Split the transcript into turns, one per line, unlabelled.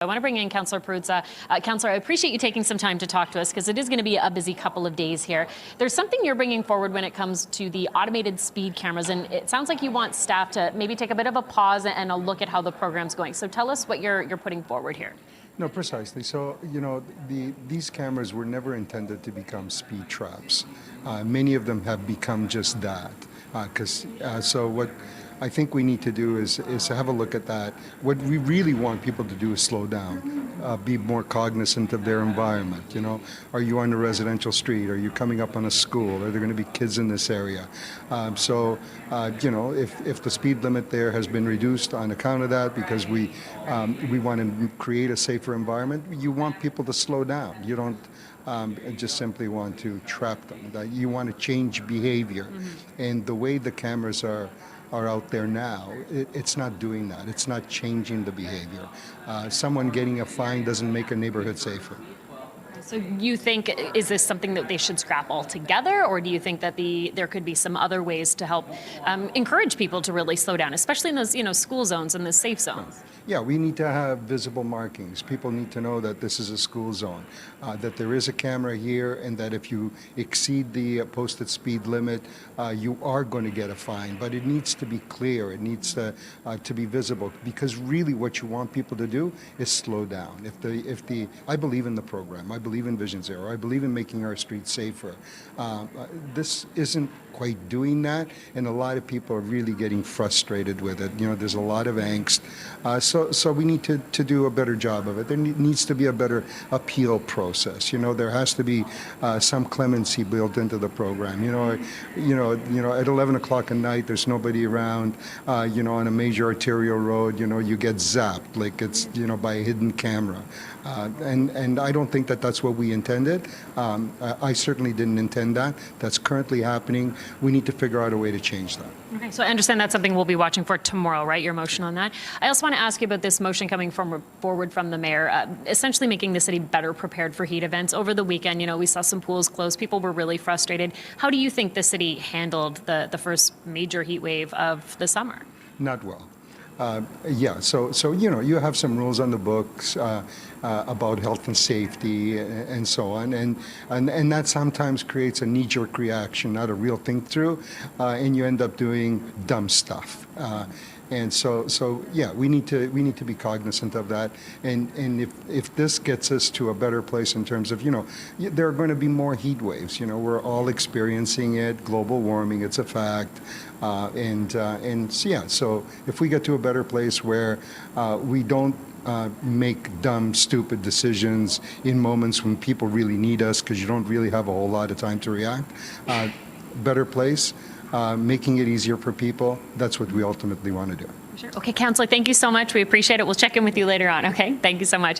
I want to bring in Councillor Perruzza. Councillor, I appreciate you taking some time to talk to us because it is going to be a busy couple of days here. There's something you're bringing forward when it comes to the automated speed cameras, and it sounds like you want staff to maybe take a bit of a pause and a look at how the program's going. So tell us what you're putting forward here.
No, precisely. So, these cameras were never intended to become speed traps. Many of them have become just that. So what I think we need to do is have a look at that. What we really want people to do is slow down, be more cognizant of their environment. Are you on a residential street? Are you coming up on a school? Are there going to be kids in this area? If the speed limit there has been reduced on account of that because we want to create a safer environment, you want people to slow down. You don't just simply want to trap them. You want to change behavior. Mm-hmm. And the way the cameras are out there now, it's not doing that. It's not changing the behavior. Someone getting a fine doesn't make a neighborhood safer.
So you think, is this something that they should scrap altogether, or do you think that there could be some other ways to help encourage people to really slow down, especially in those school zones and the safe zones?
Yeah, we need to have visible markings. People need to know that this is a school zone, that there is a camera here, and that if you exceed the posted speed limit, you are going to get a fine. But it needs to be clear. It needs to be visible, because really what you want people to do is slow down. I believe in the program. I believe in Vision Zero. I believe in making our streets safer. This isn't quite doing that, and a lot of people are really getting frustrated with it. There's a lot of angst. So we need to do a better job of it. There needs to be a better appeal process. There has to be some clemency built into the program. At 11 o'clock at night, there's nobody around. On a major arterial road, you get zapped like it's by a hidden camera. And I don't think that that's what we intended. I certainly didn't intend that. That's currently happening. We need to figure out a way to change that.
Okay, so I understand that's something we'll be watching for tomorrow, right? Your motion on that. I also want to ask you about this motion coming forward from the mayor, essentially making the city better prepared for heat events. Over the weekend, we saw some pools close. People were really frustrated. How do you think the city handled the first major heat wave of the summer?
Not well. So you have some rules on the books about health and safety and so on, and that sometimes creates a knee-jerk reaction, not a real think through, and you end up doing dumb stuff. And so we need to be cognizant of that. And if this gets us to a better place in terms of, there are going to be more heat waves. We're all experiencing it. Global warming, it's a fact. So if we get to a better place where we don't make dumb, stupid decisions in moments when people really need us, because you don't really have a whole lot of time to react, better place. Making it easier for people, that's what we ultimately want to do.
Sure. Okay, Councillor, thank you so much. We appreciate it. We'll check in with you later on, okay? Thank you so much.